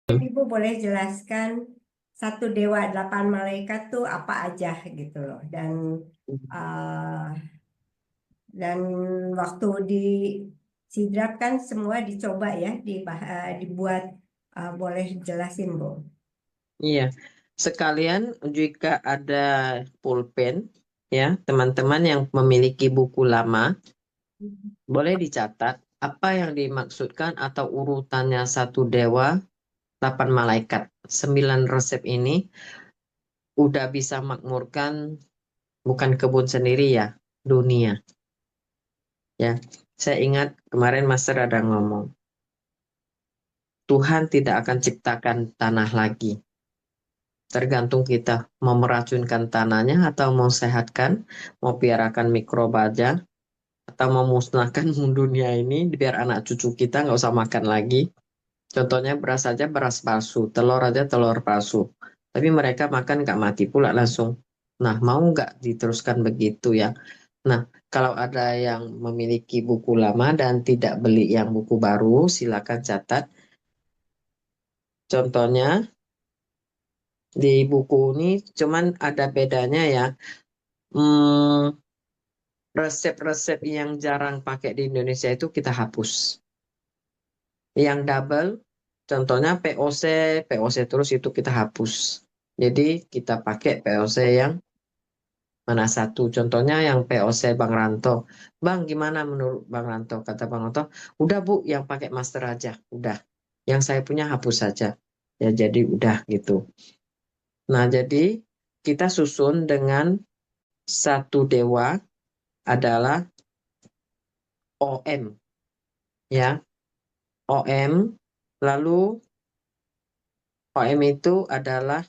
Ibu boleh jelaskan satu dewa 8 malaikat tuh apa aja gitu loh. Uh, dan waktu di Sidrap kan semua dicoba ya dibuat. Boleh jelasin Bu? Iya, sekalian jika ada pulpen, ya teman-teman yang memiliki buku lama, boleh dicatat apa yang dimaksudkan atau urutannya satu dewa, 8 malaikat. 9 resep ini udah bisa makmurkan bukan kebun sendiri ya, dunia. Ya, saya ingat kemarin Master ada ngomong, Tuhan tidak akan ciptakan tanah lagi. Tergantung kita mau meracunkan tanahnya atau mau sehatkan, mau biarkan mikroba aja, atau mau musnahkan dunia ini biar anak cucu kita nggak usah makan lagi. Contohnya beras aja beras palsu, telur aja telur palsu. Tapi mereka makan nggak mati pula langsung. Nah, mau nggak diteruskan begitu ya? Nah, kalau ada yang memiliki buku lama dan tidak beli yang buku baru, silakan catat. Contohnya di buku ini cuman ada bedanya ya. Hmm, resep-resep yang jarang pakai di Indonesia itu kita hapus. Yang double, contohnya POC, POC terus itu kita hapus. Jadi kita pakai POC yang mana satu. Contohnya yang POC Bang Ranto. Bang, gimana menurut Bang Ranto? Kata Bang Ranto, udah Bu, yang pakai master aja. Udah. Yang saya punya hapus saja. Ya, jadi udah gitu. Nah, jadi kita susun dengan satu dewa adalah OM. Ya, OM. Lalu OM itu adalah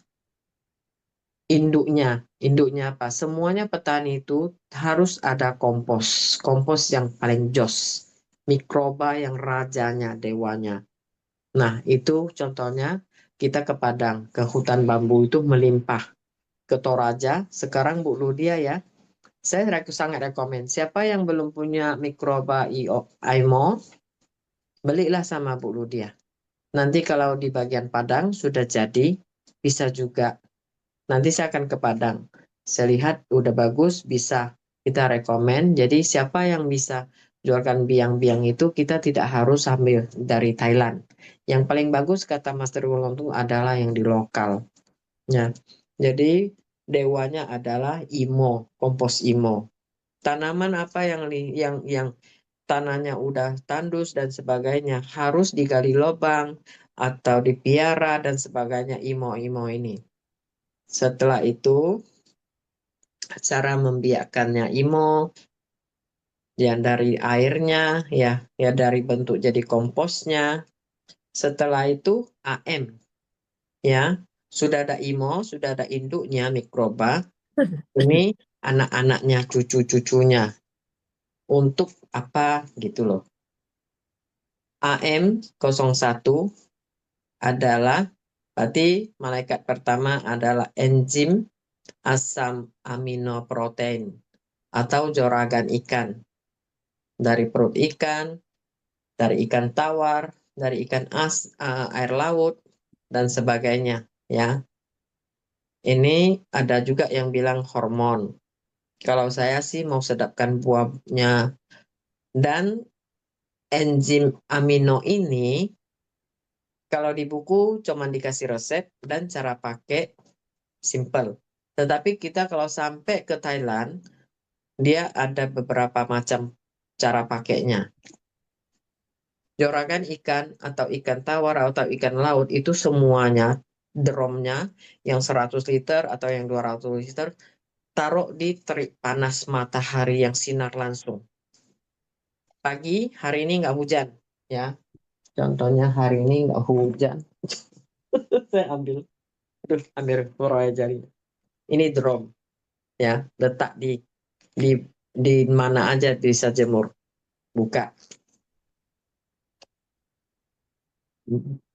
induknya. Induknya apa? Semuanya petani itu harus ada kompos. Kompos yang paling jos. Mikroba yang rajanya, dewanya. Nah, itu contohnya kita ke Padang, ke hutan bambu itu melimpah. Ke Toraja, sekarang Bu Ludia ya, saya sangat rekomen. Siapa yang belum punya mikroba IMO, belilah sama Bu Ludia. Nanti kalau di bagian Padang sudah jadi, bisa juga. Nanti saya akan ke Padang. Saya lihat udah bagus, bisa kita rekomen. Jadi siapa yang bisa jualkan biang-biang itu, kita tidak harus ambil dari Thailand. Yang paling bagus kata Master Wuluntung adalah yang di lokal. Ya. Jadi dewanya adalah IMO, kompos IMO. Tanaman apa yang tanahnya udah tandus dan sebagainya harus digali lubang atau dipiara dan sebagainya IMO-IMO ini. Setelah itu cara membiakannya IMO ya dari airnya ya dari bentuk jadi komposnya. Setelah itu AM ya. Sudah ada IMO, sudah ada induknya mikroba. Ini anak-anaknya, cucu-cucunya. Untuk apa gitu loh. AM01 adalah berarti malaikat pertama adalah enzim asam amino protein atau joragan ikan dari perut ikan, dari ikan tawar, dari ikan air laut dan sebagainya ya. Ini ada juga yang bilang hormon. Kalau saya sih mau sedapkan buahnya dan enzim amino ini kalau di buku cuma dikasih resep dan cara pakai simple. Tetapi kita kalau sampai ke Thailand, dia ada beberapa macam cara pakainya. Joragan ikan atau ikan tawar atau ikan laut itu semuanya drumnya yang 100 liter atau yang 200 liter taruh di terik panas matahari yang sinar langsung. Pagi hari ini nggak hujan ya. Contohnya hari ini nggak hujan. Saya ambil proyek jari. Ini drum ya, letak di di mana aja bisa jemur. Buka.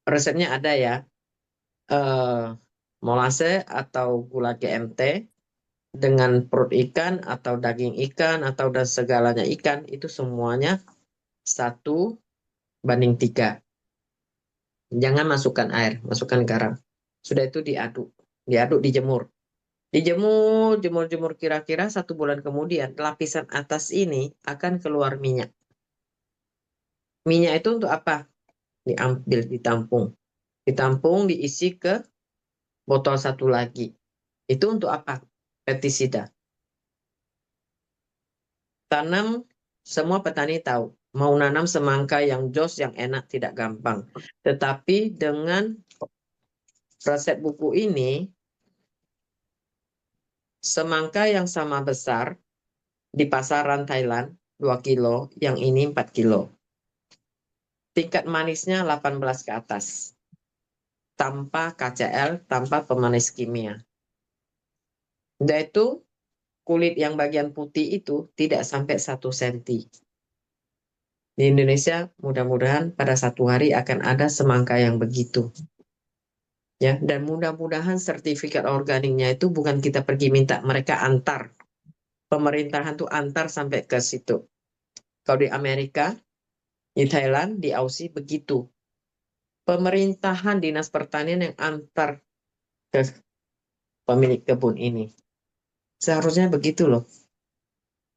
Resepnya ada ya. Eh, molase atau gula GMT dengan perut ikan atau daging ikan atau dan segalanya ikan itu semuanya 1:3. Jangan masukkan air, masukkan garam. Sudah itu diaduk, dijemur. Jemur kira-kira 1 bulan kemudian, lapisan atas ini akan keluar minyak. Minyak itu untuk apa? Diambil, ditampung, diisi ke botol satu lagi. Itu untuk apa? Pestisida. Tanam, semua petani tahu, mau nanam semangka yang jos, yang enak tidak gampang. Tetapi dengan resep buku ini, semangka yang sama besar di pasaran Thailand 2 kilo, yang ini 4 kilo. Tingkat manisnya 18 ke atas. Tanpa KCL, tanpa pemanis kimia. Dan itu kulit yang bagian putih itu tidak sampai 1 senti. Di Indonesia mudah-mudahan pada satu hari akan ada semangka yang begitu. Ya, dan mudah-mudahan sertifikat organiknya itu bukan kita pergi minta, mereka antar. Pemerintahan tuh antar sampai ke situ. Kalau di Amerika, di Thailand, di Aussie begitu. Pemerintahan dinas pertanian yang antar ke pemilik kebun ini. Seharusnya begitu loh.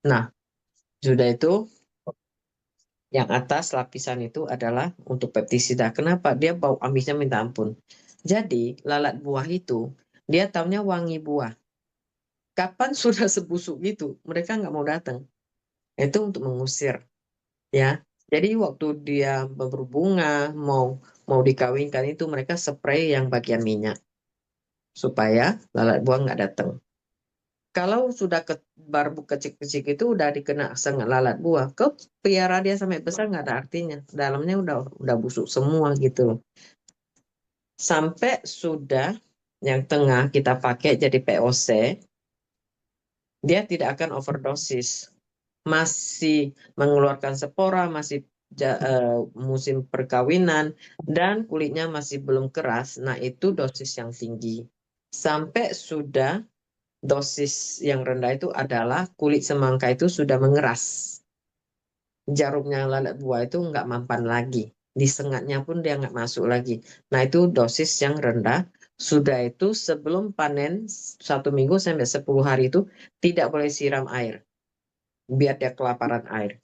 Nah, sudah itu yang atas lapisan itu adalah untuk pestisida. Kenapa? Dia bau amisnya minta ampun. Jadi lalat buah itu dia taunya wangi buah. Kapan sudah sebusuk gitu, mereka nggak mau datang. Itu untuk mengusir, ya. Jadi waktu dia berbunga, mau dikawinkan itu mereka spray yang bagian minyak supaya lalat buah nggak datang. Kalau sudah barbuk kecil-kecil itu udah dikena sengat lalat buah, ke piara dia sampai besar nggak ada artinya. Dalamnya udah busuk semua gitu loh. Sampai sudah yang tengah kita pakai jadi POC, dia tidak akan overdosis. Masih mengeluarkan spora, masih musim perkawinan, dan kulitnya masih belum keras. Nah, itu dosis yang tinggi. Sampai sudah dosis yang rendah itu adalah kulit semangka itu sudah mengeras. Jarumnya lalat buah itu nggak mampan lagi. Disengatnya pun dia nggak masuk lagi. Nah, itu dosis yang rendah. Sudah itu sebelum panen 1 minggu sampai 10 hari itu tidak boleh siram air. Biar dia kelaparan air.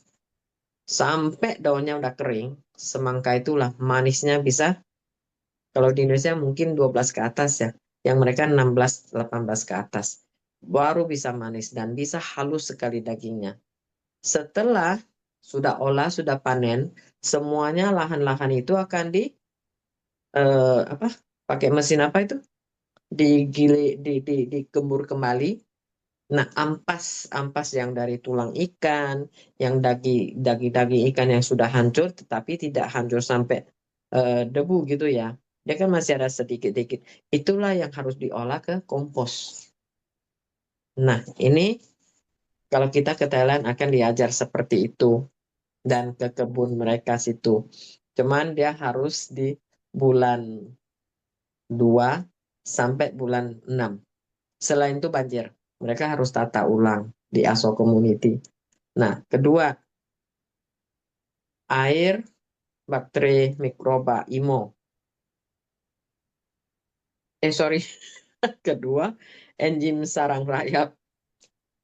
Sampai daunnya udah kering, semangka itulah manisnya bisa, kalau di Indonesia mungkin 12 ke atas ya. Yang mereka 16-18 ke atas. Baru bisa manis dan bisa halus sekali dagingnya. Setelah sudah olah, sudah panen, semuanya lahan-lahan itu akan apa? Pakai mesin apa itu? Digembur kembali. Nah, ampas yang dari tulang ikan, yang daging ikan yang sudah hancur, tetapi tidak hancur sampai debu gitu ya. Dia kan masih ada sedikit-sedikit. Itulah yang harus diolah ke kompos. Nah, ini kalau kita ke Thailand akan diajar seperti itu. Dan ke kebun mereka situ. Cuman dia harus di bulan 2 sampai bulan 6. Selain itu banjir. Mereka harus tata ulang di ASO Community. Nah, kedua, air, bakteri, mikroba, IMO. Sorry. Kedua, enzim sarang rayap.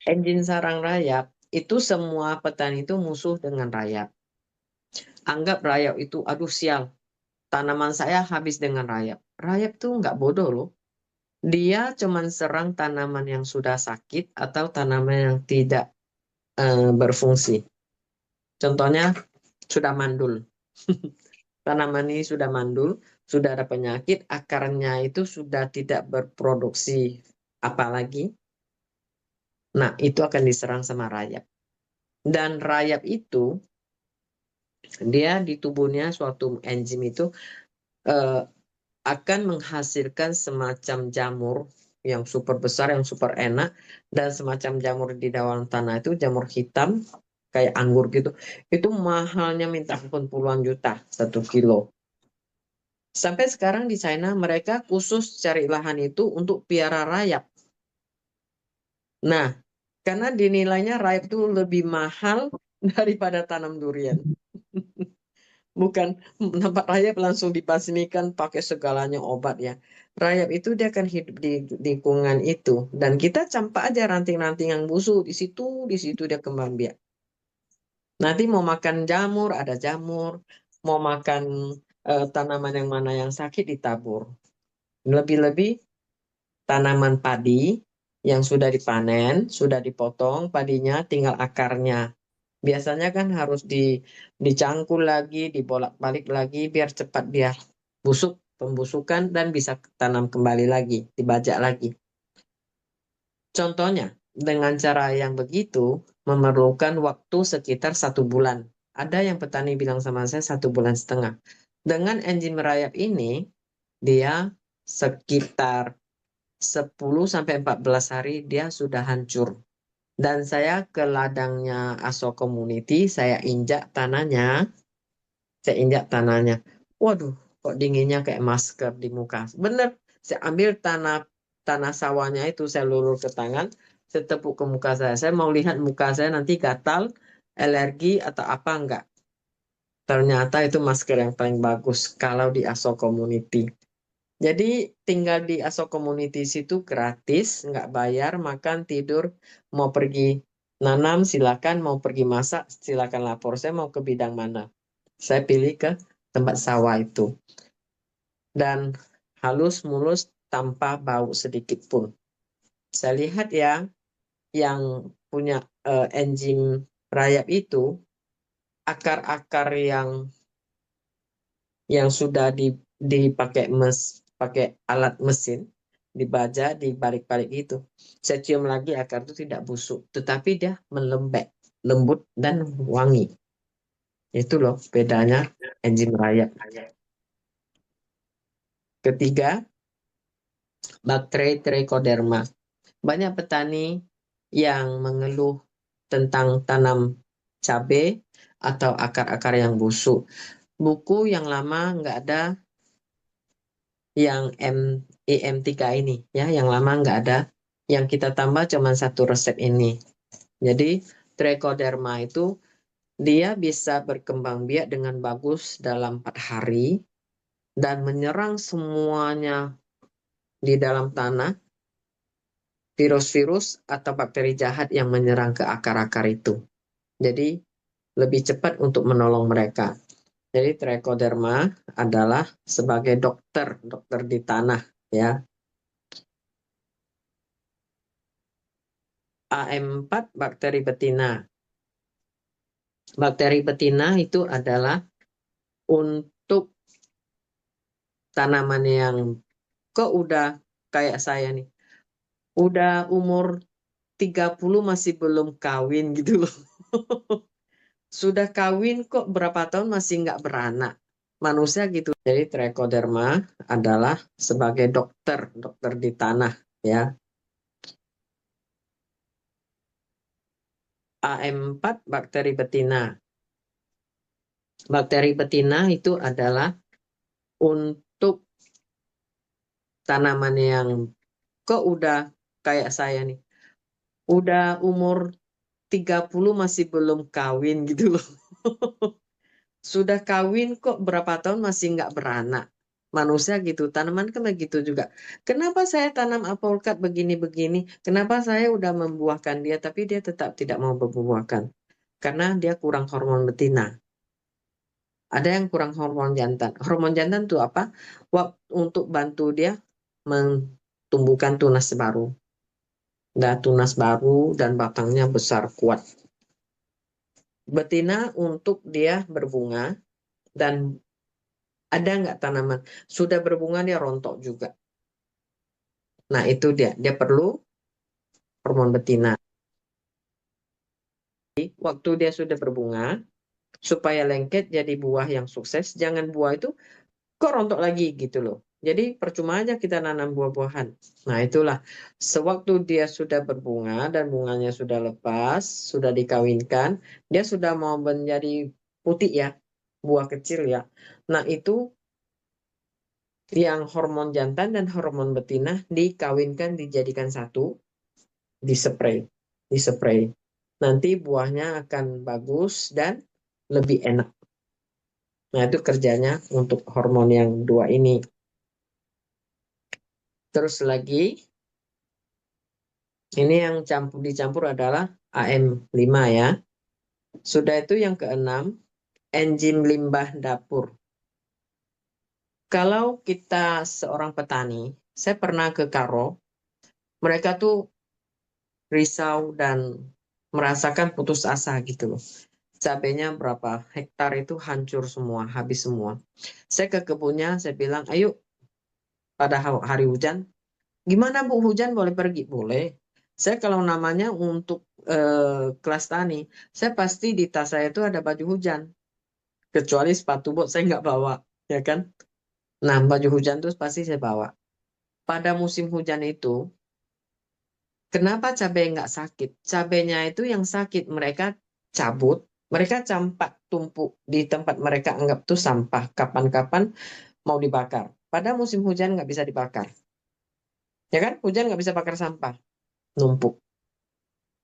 Enzim sarang rayap itu semua petani itu musuh dengan rayap. Anggap rayap itu, aduh sial, tanaman saya habis dengan rayap. Rayap tuh nggak bodoh loh. Dia cuman serang tanaman yang sudah sakit atau tanaman yang tidak berfungsi. Contohnya sudah mandul. Tanaman ini sudah mandul, sudah ada penyakit, akarnya itu sudah tidak berproduksi apalagi. Nah, itu akan diserang sama rayap. Dan rayap itu, dia di tubuhnya suatu enzim itu akan menghasilkan semacam jamur yang super besar, yang super enak, dan semacam jamur di dalam tanah itu, jamur hitam, kayak anggur gitu. Itu mahalnya minta ampun puluhan juta 1 kilo. Sampai sekarang di China mereka khusus cari lahan itu untuk piara rayap. Nah, karena dinilainya rayap itu lebih mahal daripada tanam durian. Bukan nampak rayap langsung dibasmikan pakai segalanya obat ya. Rayap itu dia akan hidup di lingkungan itu dan kita campak aja ranting-ranting yang busuk di situ dia kembang biak. Nanti mau makan jamur ada jamur, mau makan tanaman yang mana yang sakit ditabur. Lebih-lebih tanaman padi yang sudah dipanen, sudah dipotong padinya, tinggal akarnya. Biasanya kan harus dicangkul lagi, dibolak-balik lagi biar cepat dia busuk, pembusukan dan bisa tanam kembali lagi, dibajak lagi. Contohnya, dengan cara yang begitu memerlukan waktu sekitar 1 bulan. Ada yang petani bilang sama saya 1,5 bulan. Dengan enzim merayap ini, dia sekitar 10 sampai 14 hari dia sudah hancur. Dan saya ke ladangnya Aso Community, saya injak tanahnya. Waduh, kok dinginnya kayak masker di muka. Bener, saya ambil tanah tanah sawahnya itu, saya lulur ke tangan, saya tepuk ke muka saya. Saya mau lihat muka saya nanti gatal, alergi atau apa enggak. Ternyata itu masker yang paling bagus kalau di Aso Community. Jadi tinggal di Aso Community situ gratis, nggak bayar, makan, tidur, mau pergi nanam silakan, mau pergi masak silakan lapor. Saya mau ke bidang mana. Saya pilih ke tempat sawah itu. Dan halus mulus tanpa bau sedikit pun. Saya lihat ya, yang punya enzim rayap itu, akar-akar yang sudah dipakai pakai alat mesin, dibaja, dibalik-balik itu. Saya cium lagi akar itu tidak busuk, tetapi dia melembek, lembut dan wangi. Itu loh bedanya enzim rayap. Ketiga, bakteri Trichoderma. Banyak petani yang mengeluh tentang tanam cabai atau akar-akar yang busuk. Buku yang lama nggak ada yang EM3 ini, ya, yang lama nggak ada. Yang kita tambah cuma 1 resep ini. Jadi Trichoderma itu dia bisa berkembang biak dengan bagus dalam 4 hari dan menyerang semuanya di dalam tanah, virus-virus atau bakteri jahat yang menyerang ke akar-akar itu. Jadi lebih cepat untuk menolong mereka. Jadi Trichoderma adalah sebagai dokter di tanah ya. AM4 bakteri betina. Bakteri betina itu adalah untuk tanaman yang kok udah kayak saya nih. Udah umur 30 masih belum kawin gitu loh. Sudah kawin kok berapa tahun masih nggak beranak. Manusia gitu. Jadi Trichoderma adalah sebagai dokter di tanah ya. AM4 bakteri betina. Bakteri betina itu adalah untuk tanaman yang kok udah kayak saya nih. Udah umur 30 masih belum kawin gitu loh. Sudah kawin kok berapa tahun masih nggak beranak. Manusia gitu, tanaman kan begitu juga. Kenapa saya tanam alpukat begini-begini? Kenapa saya udah membuahkan dia, tapi dia tetap tidak mau berbuahkan? Karena dia kurang hormon betina. Ada yang kurang hormon jantan. Hormon jantan itu apa? Untuk bantu dia mentumbuhkan tunas baru. Dan tunas baru dan batangnya besar kuat. Betina untuk dia berbunga dan ada nggak tanaman sudah berbunga dia rontok juga. Nah itu dia perlu hormon betina. Waktu dia sudah berbunga supaya lengket jadi buah yang sukses, jangan buah itu kok rontok lagi gitu loh. Jadi percuma aja kita nanam buah-buahan. Nah itulah sewaktu dia sudah berbunga dan bunganya sudah lepas, sudah dikawinkan, dia sudah mau menjadi putih ya, buah kecil ya. Nah itu yang hormon jantan dan hormon betina dikawinkan dijadikan satu, dispray. Nanti buahnya akan bagus dan lebih enak. Nah, itu kerjanya untuk hormon yang dua ini. Terus lagi, ini yang dicampur adalah AM5 ya. Sudah itu yang keenam, enzim limbah dapur. Kalau kita seorang petani, saya pernah ke Karo, mereka tuh risau dan merasakan putus asa gitu loh. Cabenya berapa hektar itu hancur semua, habis semua. Saya ke kebunnya, saya bilang, ayo pada hari hujan, gimana Bu, hujan boleh pergi? Boleh. Saya kalau namanya untuk kelas tani, saya pasti di tas saya itu ada baju hujan. Kecuali sepatu bot saya nggak bawa, ya kan? Nah, baju hujan tuh pasti saya bawa. Pada musim hujan itu, kenapa cabai nggak sakit? Cabainya itu yang sakit, mereka cabut, mereka campak tumpuk di tempat mereka anggap tuh sampah. Kapan-kapan mau dibakar. Pada musim hujan nggak bisa dibakar. Ya kan? Hujan nggak bisa bakar sampah. Numpuk.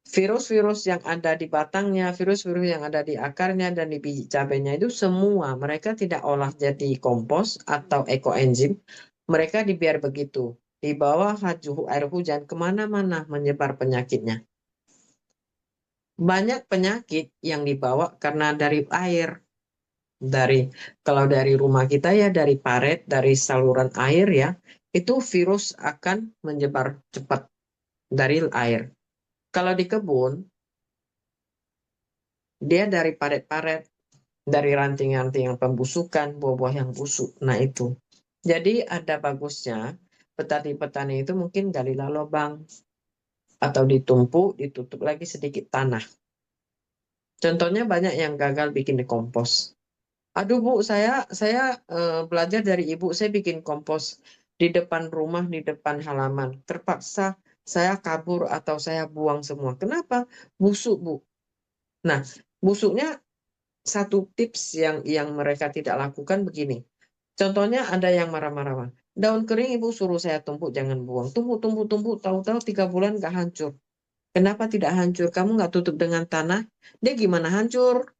Virus-virus yang ada di batangnya, virus-virus yang ada di akarnya dan di biji cabenya itu semua mereka tidak olah jadi kompos atau ekoenzim. Mereka dibiar begitu. Di bawah air hujan kemana-mana menyebar penyakitnya. Banyak penyakit yang dibawa karena dari air. Kalau dari rumah kita ya dari paret, dari saluran air ya, itu virus akan menyebar cepat dari air. Kalau di kebun, dia dari paret-paret, dari ranting-ranting yang pembusukan, buah-buah yang busuk. Nah itu. Jadi ada bagusnya petani-petani itu mungkin galilah lubang atau ditumpuk, ditutup lagi sedikit tanah. Contohnya banyak yang gagal bikin kompos. Aduh Bu, saya belajar dari ibu, saya bikin kompos di depan rumah, di depan halaman. Terpaksa saya kabur atau saya buang semua. Kenapa? Busuk Bu. Nah, busuknya satu tips yang mereka tidak lakukan begini. Contohnya ada yang marah-marah. Daun kering ibu suruh saya tumpuk, jangan buang. Tumpuk, tumpuk, tumpuk, tahu-tahu 3 bulan nggak hancur. Kenapa tidak hancur? Kamu nggak tutup dengan tanah? Dia gimana hancur?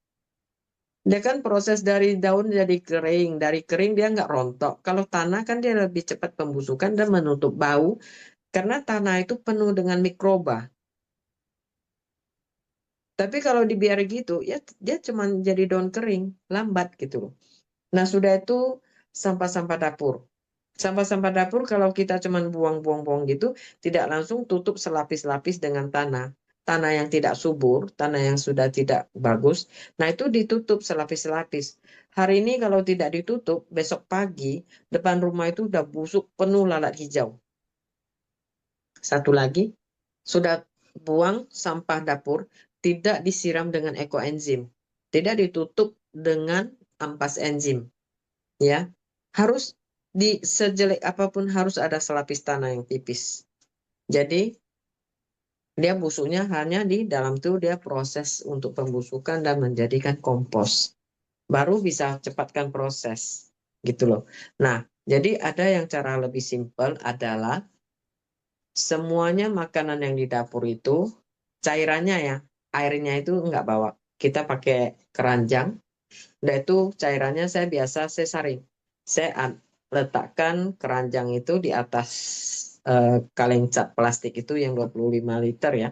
Dia kan proses dari daun jadi kering. Dari kering dia nggak rontok. Kalau tanah kan dia lebih cepat pembusukan dan menutup bau. Karena tanah itu penuh dengan mikroba. Tapi kalau dibiarkan gitu, ya dia cuma jadi daun kering. Lambat gitu loh. Nah sudah itu sampah-sampah dapur. Sampah-sampah dapur kalau kita cuma buang-buang-buang gitu, tidak langsung tutup selapis-lapis dengan tanah. Tanah yang tidak subur, tanah yang sudah tidak bagus, nah itu ditutup selapis-selapis. Hari ini kalau tidak ditutup, besok pagi depan rumah itu udah busuk penuh lalat hijau. Satu lagi, sudah buang sampah dapur, tidak disiram dengan ekoenzim. Tidak ditutup dengan ampas enzim. Ya, harus di sejelek apapun harus ada selapis tanah yang tipis. Jadi dia busuknya hanya di dalam tuh dia proses untuk pembusukan dan menjadikan kompos. Baru bisa cepatkan proses gitu loh. Nah, jadi ada yang cara lebih simpel adalah semuanya makanan yang di dapur itu cairannya ya, airnya itu enggak bawa. Kita pakai keranjang. Dan itu cairannya saya saring. Saya letakkan keranjang itu di atas kaleng cat plastik itu yang 25 liter ya.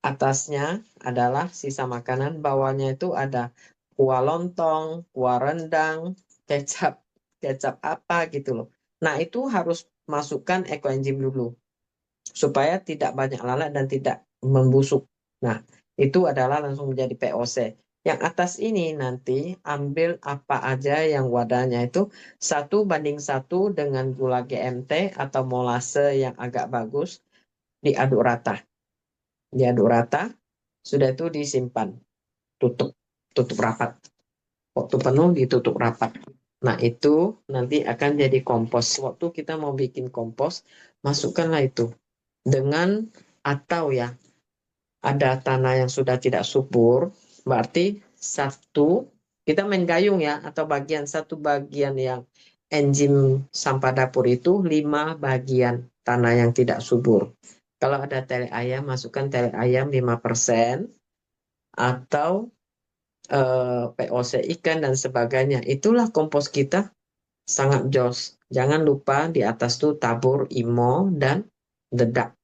Atasnya adalah sisa makanan, bawahnya itu ada kuah lontong, kuah rendang, kecap, kecap apa gitu loh. Nah, itu harus masukkan ekoenzim dulu supaya tidak banyak lalat dan tidak membusuk. Nah, itu adalah langsung menjadi POC. Yang atas ini nanti ambil apa aja yang wadahnya itu 1:1 dengan gula GMT atau molase yang agak bagus, diaduk rata. Diaduk rata, sudah itu disimpan, tutup, tutup rapat. Waktu penuh ditutup rapat. Nah, itu nanti akan jadi kompos. Waktu kita mau bikin kompos, masukkanlah itu dengan atau ya ada tanah yang sudah tidak subur, berarti kita main gayung ya, atau satu bagian yang enzim sampah dapur itu 5 bagian tanah yang tidak subur. Kalau ada tele ayam, masukkan tele ayam 5% atau POC ikan dan sebagainya. Itulah kompos kita sangat jos. Jangan lupa di atas tuh tabur IMO dan dedak.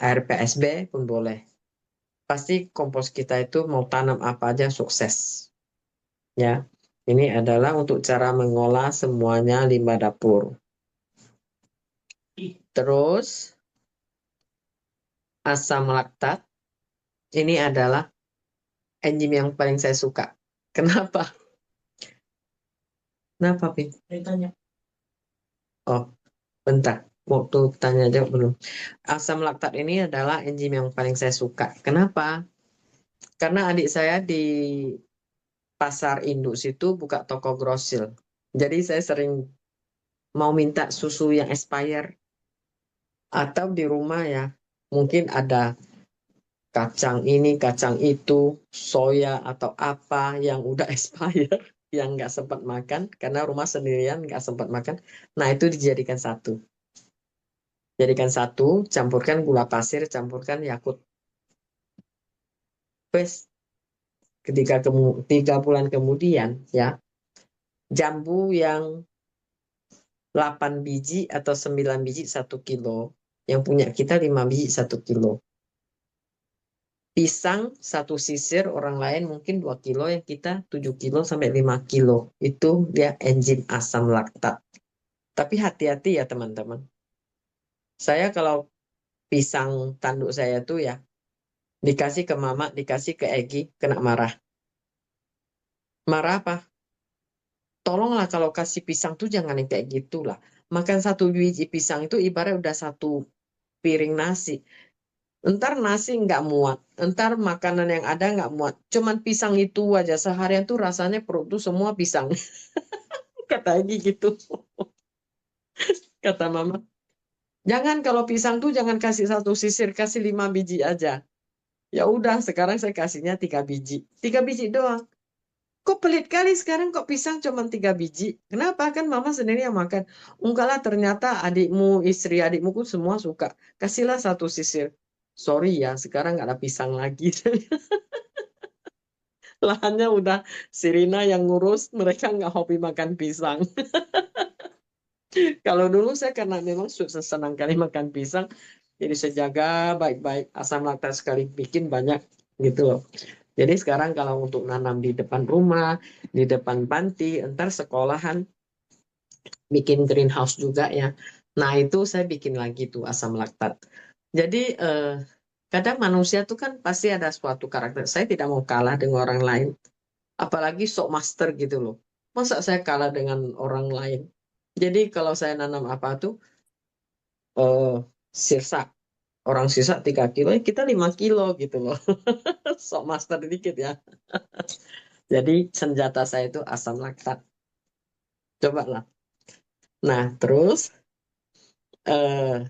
Air PSB pun boleh. Pasti kompos kita itu mau tanam apa aja sukses. Ya, ini adalah untuk cara mengolah semuanya limbah dapur. Terus asam laktat ini adalah enzim yang paling saya suka. Kenapa? Kenapa, Pin? Oh, bentar. Waktu tanya jawab belum. Asam laktat ini adalah enzim yang paling saya suka. Kenapa? Karena adik saya di pasar induk situ buka toko grosir. Jadi saya sering mau minta susu yang expired atau di rumah ya. Mungkin ada kacang ini, kacang itu, soya atau apa yang udah expired, yang nggak sempat makan karena rumah sendirian nggak sempat makan. Nah itu dijadikan satu. Jadikan satu, campurkan gula pasir, campurkan Yakult. Wes, ketika 3 bulan kemudian ya, jambu yang 8 biji atau 9 biji 1 kilo, yang punya kita 5 biji 1 kilo. Pisang 1 sisir orang lain mungkin 2 kilo, yang kita 7 kilo sampai 5 kilo. Itu dia enzim asam laktat. Tapi hati-hati ya teman-teman. Saya kalau pisang tanduk saya tuh ya, dikasih ke mama, dikasih ke Egi, kena marah. Marah apa? Tolonglah kalau kasih pisang tuh jangan yang kayak gitulah. Makan 1 biji pisang itu ibarat udah 1 piring nasi. Entar nasi nggak muat, entar makanan yang ada nggak muat. Cuman pisang itu aja seharian tuh rasanya perut tuh semua pisang. Kata Egi gitu, kata mama. Jangan kalau pisang tuh jangan kasih 1 sisir, kasih 5 biji aja. Ya udah, sekarang saya kasihnya 3 biji, 3 biji doang. Kok pelit kali sekarang kok pisang cuma 3 biji? Kenapa? Kan mama sendiri yang makan. Enggak lah, ternyata adikmu, istri adikmu pun semua suka. Kasihlah 1 sisir. Sorry ya, sekarang nggak ada pisang lagi. Lahannya udah Sirina yang ngurus, mereka nggak hobi makan pisang. Kalau dulu saya karena memang senang kali makan pisang, jadi saya jaga baik-baik asam laktat sekali bikin banyak gitu loh. Jadi sekarang kalau untuk nanam di depan rumah, di depan panti, entar sekolahan bikin greenhouse juga ya. Nah itu saya bikin lagi tuh asam laktat. Jadi kadang manusia tuh kan pasti ada suatu karakter. Saya tidak mau kalah dengan orang lain. Apalagi sok master gitu loh. Masa saya kalah dengan orang lain? Jadi kalau saya nanam apa tuh, eh sirsa. Orang sisa 3 kilo, ya kita 5 kilo gitu loh. Sok master dikit ya. Jadi senjata saya itu asam laktat. Coba lah. Nah, terus eh,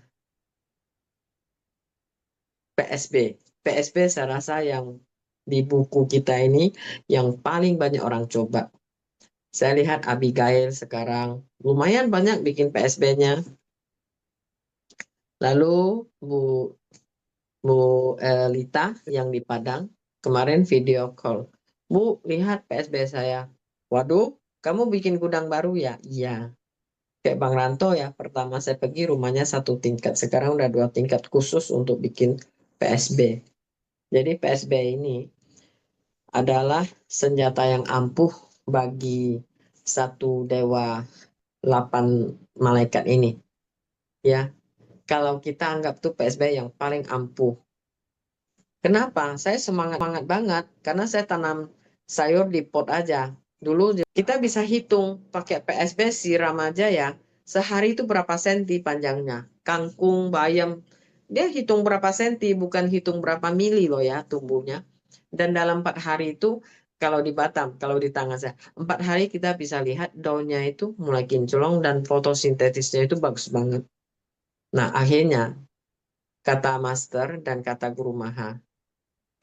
PSB. PSB saya rasa yang di buku kita ini yang paling banyak orang coba. Saya lihat Abigail sekarang lumayan banyak bikin PSB-nya. Lalu Bu Bu Lita yang di Padang kemarin video call. Bu, lihat PSB saya. Waduh, kamu bikin gudang baru ya? Iya. Kayak Bang Ranto ya, pertama saya pergi rumahnya 1 tingkat, sekarang udah 2 tingkat khusus untuk bikin PSB. Jadi PSB ini adalah senjata yang ampuh bagi satu dewa 8 malaikat ini. Ya, kalau kita anggap tuh PSB yang paling ampuh. Kenapa? Saya semangat banget karena saya tanam sayur di pot aja. Dulu kita bisa hitung pakai PSB siram aja ya. Sehari itu berapa senti panjangnya. Kangkung, bayam, dia hitung berapa senti, bukan hitung berapa mili loh ya tumbuhnya. Dan dalam 4 hari itu, kalau di Batam, kalau di tangan saya, 4 hari kita bisa lihat daunnya itu mulai kinclong dan fotosintetisnya itu bagus banget. Nah, akhirnya kata master dan kata guru Maha,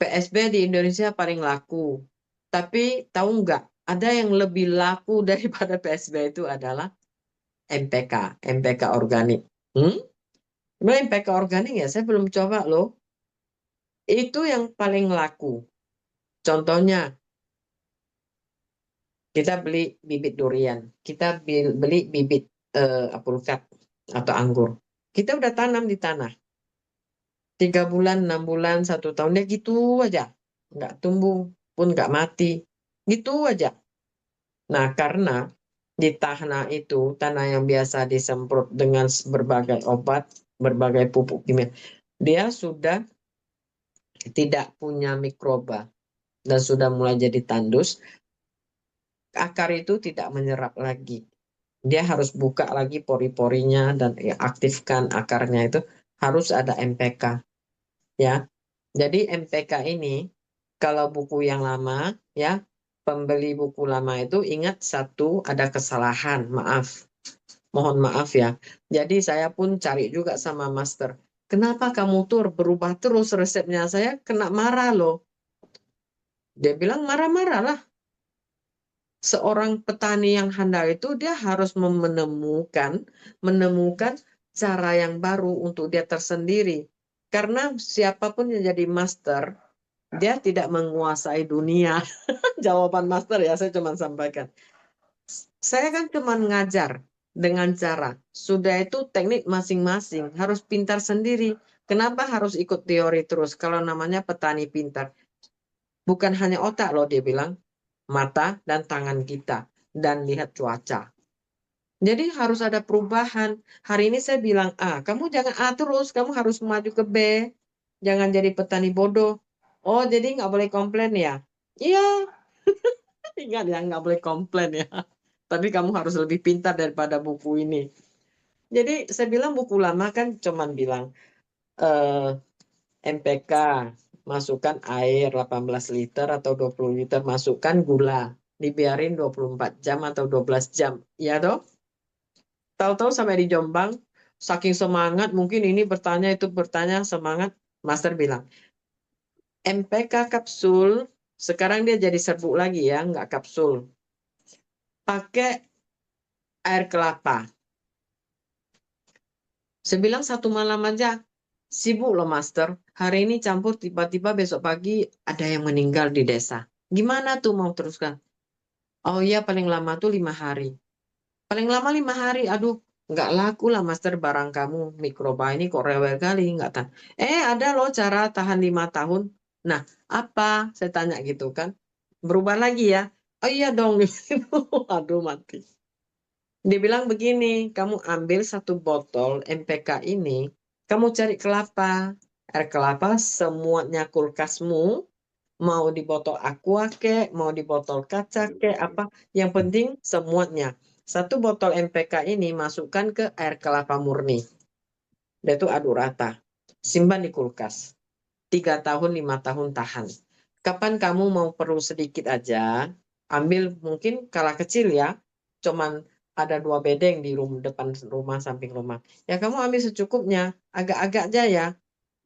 PSB di Indonesia paling laku. Tapi tahu nggak, ada yang lebih laku daripada PSB itu adalah MPK, MPK organik. Hmm? MPK organik ya, saya belum coba loh. Itu yang paling laku. Contohnya, Kita beli bibit durian, kita beli bibit alpukat atau anggur. Kita udah tanam di tanah. 3 bulan, 6 bulan, 1 tahun, dia gitu aja. Nggak tumbuh pun nggak mati. Gitu aja. Nah, karena di tanah itu, tanah yang biasa disemprot dengan berbagai obat, berbagai pupuk kimia, dia sudah tidak punya mikroba dan sudah mulai jadi tandus, akar itu tidak menyerap lagi. Dia harus buka lagi pori-porinya dan aktifkan akarnya itu harus ada MPK ya. Jadi MPK ini kalau buku yang lama ya, pembeli buku lama itu ingat satu ada kesalahan, maaf. Mohon maaf ya. Jadi saya pun cari juga sama master. Kenapa kamu tuh berubah terus resepnya? Saya kena marah loh. Dia bilang marah-marah lah. Seorang petani yang handal itu dia harus menemukan cara yang baru untuk dia tersendiri. Karena siapapun yang jadi master, dia tidak menguasai dunia. Jawaban master ya, saya cuma sampaikan. Saya kan cuma ngajar dengan cara. Sudah itu teknik masing-masing, harus pintar sendiri. Kenapa harus ikut teori terus kalau namanya petani pintar? Bukan hanya otak loh, dia bilang, mata dan tangan kita dan lihat cuaca. Jadi harus ada perubahan. Hari ini saya bilang A, kamu jangan A terus, kamu harus maju ke B. Jangan jadi petani bodoh. Oh, jadi nggak boleh komplain ya? Iya, ingat ya, nggak boleh komplain ya. Tapi kamu harus lebih pintar daripada buku ini. Jadi saya bilang buku lama kan cuman bilang MPK, masukkan air 18 liter atau 20 liter, masukkan gula, dibiarin 24 jam atau 12 jam. Ya toh? Tahu-tahu sampai di Jombang, saking semangat, mungkin ini bertanya, itu bertanya, semangat, master bilang, MPK kapsul, sekarang dia jadi serbuk lagi ya, nggak kapsul. Pakai air kelapa. Saya bilang 1 malam aja, sibuk loh master. Hari ini campur, tiba-tiba besok pagi ada yang meninggal di desa. Gimana tuh mau teruskan? Oh iya, paling lama tuh 5 hari. Paling lama 5 hari, aduh, nggak laku lah master barang kamu. Mikroba ini kok rewel kali, nggak tahan. Ada loh cara tahan 5 tahun. Nah, apa? Saya tanya gitu kan. Berubah lagi ya? Oh iya dong. Aduh, mati. Dia bilang begini, kamu ambil 1 botol MPK ini, kamu cari kelapa. Air kelapa semuanya kulkasmu, mau di botol aqua kek, mau di botol kaca kek, apa. Yang penting semuanya. 1 botol MPK ini masukkan ke air kelapa murni. Dan itu aduk rata. Simpan di kulkas. 3 tahun, 5 tahun tahan. Kapan kamu mau perlu sedikit aja, ambil mungkin kala kecil ya, cuman ada 2 bedeng di depan rumah, samping rumah. Ya kamu ambil secukupnya, agak-agak aja ya.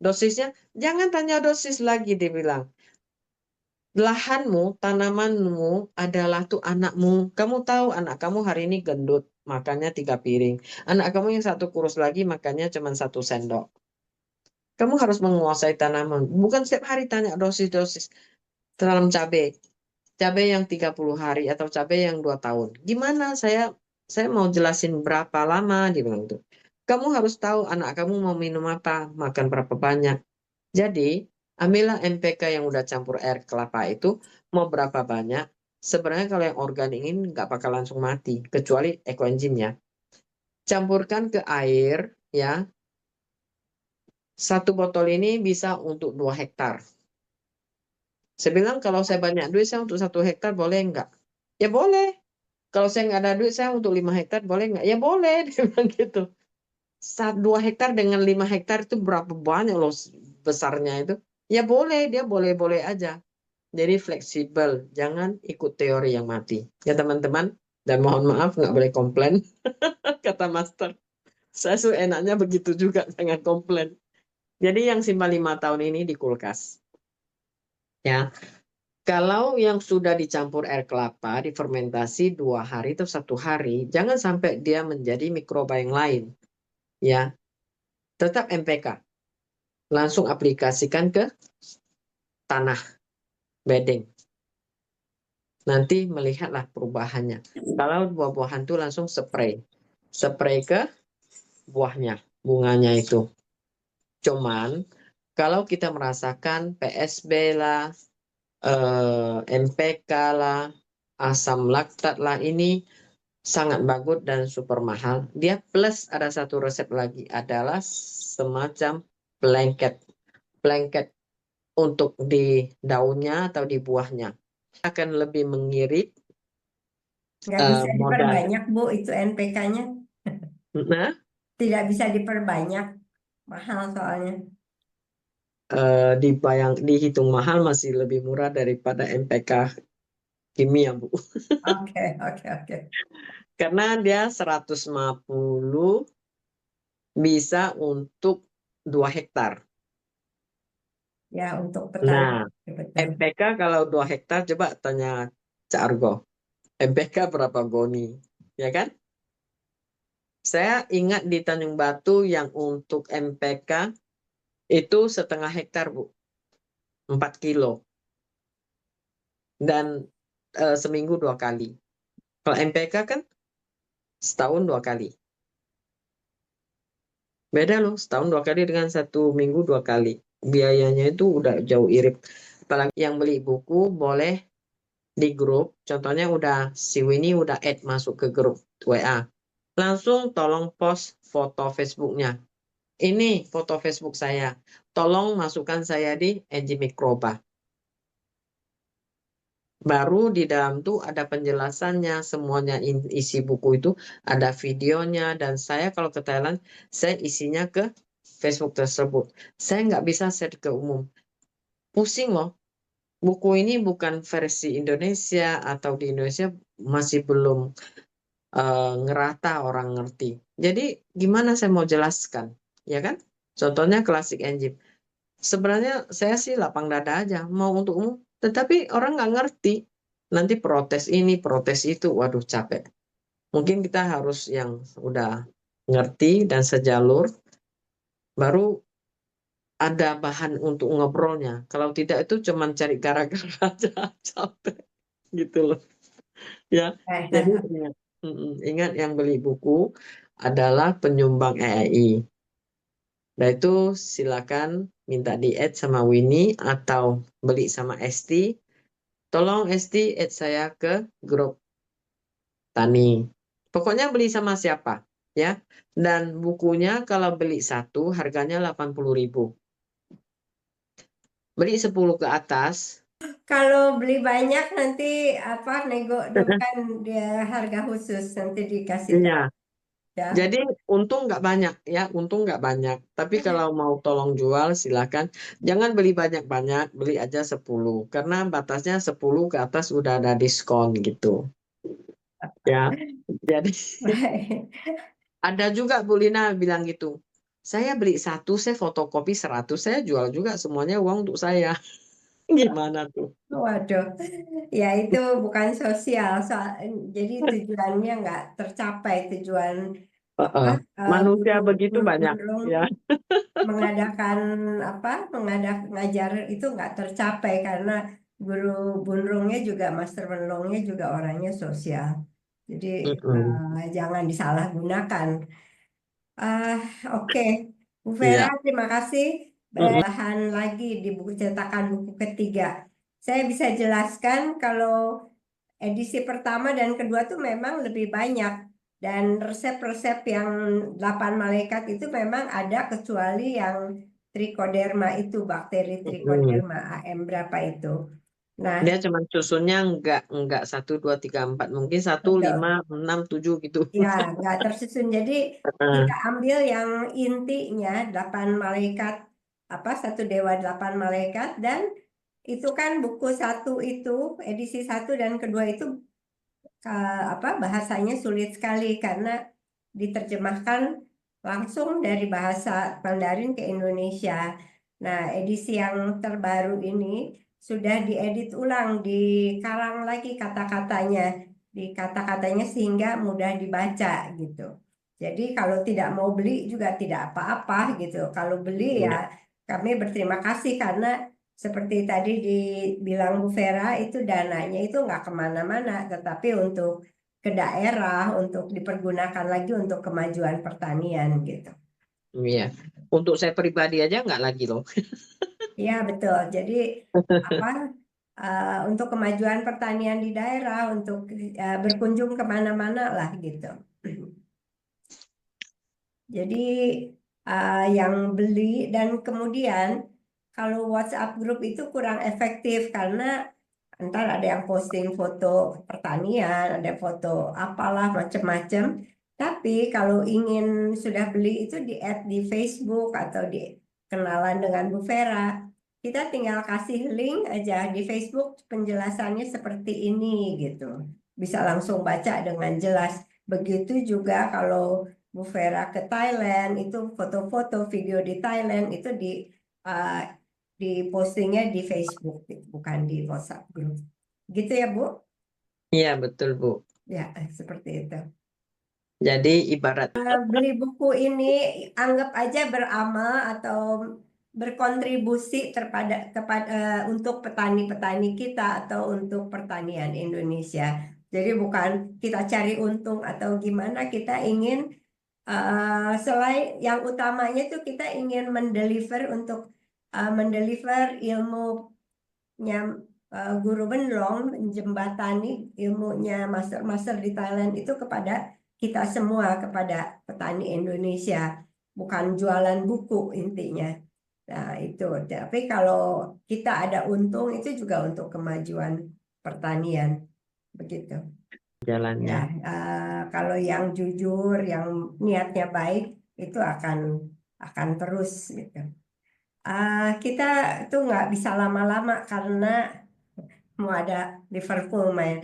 Dosisnya, jangan tanya dosis lagi, dia bilang. Lahanmu, tanamanmu adalah tuh anakmu. Kamu tahu anak kamu hari ini gendut, makannya 3 piring. Anak kamu yang satu kurus lagi, makannya cuma 1 sendok. Kamu harus menguasai tanaman. Bukan setiap hari tanya dosis-dosis. Tanam cabai. Cabai yang 30 hari atau cabai yang 2 tahun. Gimana saya mau jelasin berapa lama, dia bilang tuh. Kamu harus tahu anak kamu mau minum apa, makan berapa banyak. Jadi, ambillah MPK yang udah campur air kelapa itu, mau berapa banyak. Sebenarnya kalau yang organik ini nggak bakal langsung mati, kecuali ekoenzimnya. Campurkan ke air, ya. 1 botol ini bisa untuk 2 hektar. Saya bilang kalau saya banyak duit, saya untuk 1 hektar boleh nggak? Ya boleh. Kalau saya nggak ada duit, saya untuk 5 hektar boleh nggak? Ya boleh, dia bilang gitu. 2 hektar dengan 5 hektar itu berapa banyak loh besarnya itu. Ya boleh, dia boleh-boleh aja. Jadi fleksibel, jangan ikut teori yang mati. Ya teman-teman, dan mohon maaf nggak boleh komplain, kata master. Saya enaknya begitu juga, jangan komplain. Jadi yang simpan 5 tahun ini di kulkas. Ya, kalau yang sudah dicampur air kelapa, difermentasi 2 hari atau 1 hari, jangan sampai dia menjadi mikroba yang lain. Ya, tetap MPK. Langsung aplikasikan ke tanah bedeng. nanti melihatlah perubahannya. Kalau buah-buahan tuh langsung spray ke buahnya, bunganya itu. Cuman kalau kita merasakan PSB lah, MPK lah, asam laktat lah, ini sangat bagus dan super mahal. Dia plus ada satu resep lagi adalah semacam blanket. Blanket untuk di daunnya atau di buahnya. Akan lebih mengirit Nggak bisa modal. diperbanyak, Bu, itu NPK-nya. Nah, Tidak bisa diperbanyak, mahal soalnya. dihitung mahal masih lebih murah daripada MPK kimia, Bu. Oke, oke, oke. Karena dia 150 bisa untuk 2 hektar. Ya, untuk petani, Nah, betul. MPK kalau 2 hektar coba tanya Cak Argo. MPK berapa goni? Ya kan? Saya ingat di Tanjung Batu yang untuk MPK itu setengah hektar, Bu. 4 kilo. Dan seminggu 2 kali. Kalau MPK kan setahun 2 kali. Beda loh, setahun 2 kali dengan 1 minggu 2 kali. Biayanya itu udah jauh irit. Apalagi yang beli buku boleh di grup. Contohnya udah si Winnie udah add masuk ke grup WA. Langsung tolong post foto Facebooknya. Ini foto Facebook saya. Tolong masukkan saya di NG Mikroba. Baru di dalam tuh ada penjelasannya, semuanya isi buku itu ada videonya, dan saya kalau ke Thailand, saya isinya ke Facebook tersebut. Saya nggak bisa share ke umum. Pusing loh, buku ini bukan versi Indonesia atau di Indonesia masih belum ngerata orang ngerti. Jadi gimana saya mau jelaskan, ya kan? Contohnya klasik engine. Sebenarnya saya sih lapang dada aja, mau untuk umum, tetapi orang nggak ngerti. Nanti protes ini, protes itu, waduh capek. Mungkin kita harus yang udah ngerti dan sejalur, baru ada bahan untuk ngobrolnya. Kalau tidak itu cuman cari gara-gara aja, capek gitu loh. Ya, jadi ingat, ingat yang beli buku adalah penyumbang EII. Nah itu silakan minta di-add sama Winnie atau beli sama Esti. Tolong Esti add saya ke grup Tani. Pokoknya beli sama siapa ya. Dan bukunya kalau beli satu harganya 80.000. Beli 10 ke atas. Kalau beli banyak nanti apa nego kan dia harga khusus nanti dikasih Iya. tahu ya. Jadi untung nggak banyak ya, untung nggak banyak. Tapi kalau mau tolong jual silakan. Jangan beli banyak-banyak, beli aja 10. Karena batasnya 10 ke atas udah ada diskon gitu. Ya, jadi Baik. ada juga Bu Lina bilang gitu. Saya beli satu, saya fotokopi 100, saya jual juga semuanya uang untuk saya. Gimana tuh? Waduh, ya itu bukan sosial, jadi tujuannya nggak tercapai tujuan apa Heeh. Manusia guru begitu guru banyak bunurung ya. mengadakan apa ngajar itu nggak tercapai karena guru bunurungnya juga master menelungnya juga orangnya sosial, jadi Mm-mm. jangan disalahgunakan. Ah, oke, Bu Vera, Iya. terima kasih. Mm-mm. Bahan lagi di buku cetakan buku ketiga. Saya bisa jelaskan kalau edisi pertama dan kedua tuh memang lebih banyak. Dan resep-resep yang 8 malaikat itu memang ada kecuali yang trichoderma itu, bakteri Mm-mm. trichoderma AM berapa itu. Nah, Dia cuma susunnya enggak 1, 2, 3, 4, mungkin 1, 5, 6, 7 gitu. ya, nggak tersusun. Jadi kita Heeh. ambil yang intinya 8 malaikat, apa satu dewa 8 malaikat, dan itu kan buku satu itu edisi satu dan kedua itu apa bahasanya sulit sekali karena diterjemahkan langsung dari bahasa Mandarin ke Indonesia. Nah, edisi yang terbaru ini sudah diedit ulang, dikarang lagi kata-katanya, di kata-katanya sehingga mudah dibaca gitu. Jadi kalau tidak mau beli juga tidak apa-apa gitu. Kalau beli ya kami berterima kasih karena seperti tadi dibilang Bu Vera, itu dananya itu nggak kemana-mana, tetapi untuk ke daerah, untuk dipergunakan lagi untuk kemajuan pertanian gitu. Iya. Untuk saya pribadi aja nggak lagi loh. Iya betul. Jadi apa untuk kemajuan pertanian di daerah, untuk berkunjung kemana-mana lah gitu. Jadi yang beli dan kemudian kalau WhatsApp grup itu kurang efektif karena ntar ada yang posting foto pertanian, ada foto apalah macam-macam. Tapi kalau ingin sudah beli itu di-add di Facebook atau di kenalan dengan Bu Vera, kita tinggal kasih link aja di Facebook penjelasannya seperti ini gitu. Bisa langsung baca dengan jelas. Begitu juga kalau Bu Vera ke Thailand, itu foto-foto video di Thailand itu uh, di postingnya di Facebook, bukan di WhatsApp group. Gitu ya, Bu? Iya, betul, Bu. Ya, seperti itu. Jadi ibarat Beli buku ini anggap aja beramal atau berkontribusi kepada untuk petani-petani kita atau untuk pertanian Indonesia. Jadi bukan kita cari untung atau gimana, kita ingin selain yang utamanya itu kita ingin mendeliver ilmunya Guru Benlong, menjembatani ilmunya master-master di Thailand itu kepada kita semua, kepada petani Indonesia, bukan jualan buku intinya. Nah, itu. Tapi kalau kita ada untung itu juga untuk kemajuan pertanian, begitu. Ya, jalannya. kalau yang jujur, yang niatnya baik, itu akan terus gitu. Kita tuh nggak bisa lama-lama karena mau ada Liverpool main.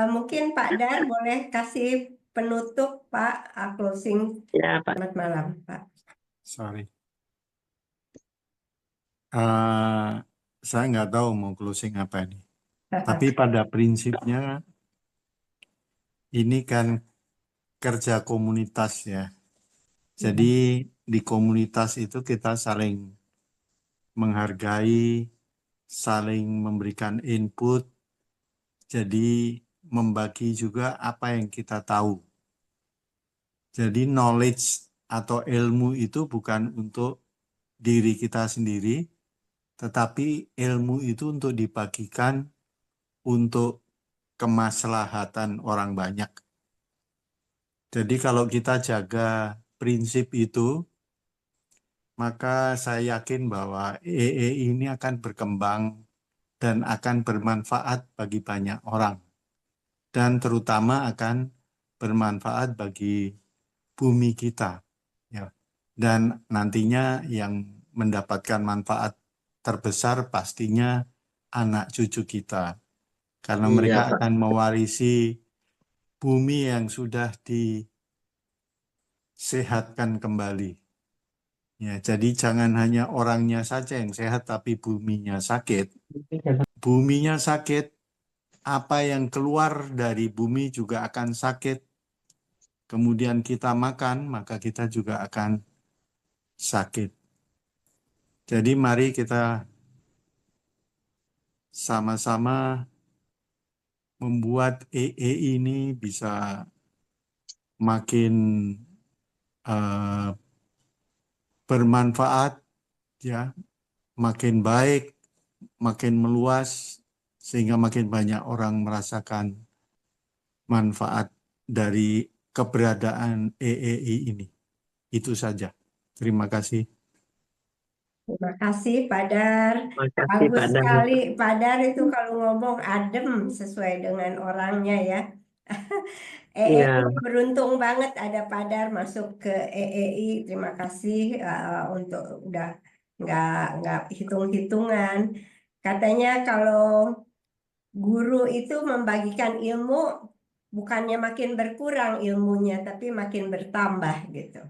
Mungkin Pak Dar boleh kasih penutup Pak, closing. Ya, Pak. Selamat malam Pak. Sorry. Eh, saya nggak tahu mau closing apa ini. Tapi pada prinsipnya ini kan kerja komunitas ya. Jadi di komunitas itu kita saling menghargai, saling memberikan input, jadi membagi juga apa yang kita tahu. Jadi knowledge atau ilmu itu bukan untuk diri kita sendiri, tetapi ilmu itu untuk dibagikan untuk kemaslahatan orang banyak. Jadi kalau kita jaga prinsip itu, maka saya yakin bahwa EE ini akan berkembang dan akan bermanfaat bagi banyak orang. Dan terutama akan bermanfaat bagi bumi kita. Ya. Dan nantinya yang mendapatkan manfaat terbesar pastinya anak cucu kita. Karena Iya, mereka Pak. akan mewarisi bumi yang sudah disehatkan kembali. Ya, jadi jangan hanya orangnya saja yang sehat, tapi buminya sakit. Buminya sakit, apa yang keluar dari bumi juga akan sakit. Kemudian kita makan, maka kita juga akan sakit. Jadi mari kita sama-sama membuat EE ini bisa makin bermanfaat, ya, makin baik, makin meluas, sehingga makin banyak orang merasakan manfaat dari keberadaan EEI ini. Itu saja. Terima kasih. Terima kasih Pak Dar. Makasih, Bagus Pak Dan. sekali Pak Dar itu kalau ngomong adem sesuai dengan orangnya ya. EEI Iya, beruntung banget ada Pak Dar masuk ke EEI. Terima kasih untuk udah nggak hitung-hitungan. Katanya kalau guru itu membagikan ilmu bukannya makin berkurang ilmunya, tapi makin bertambah gitu.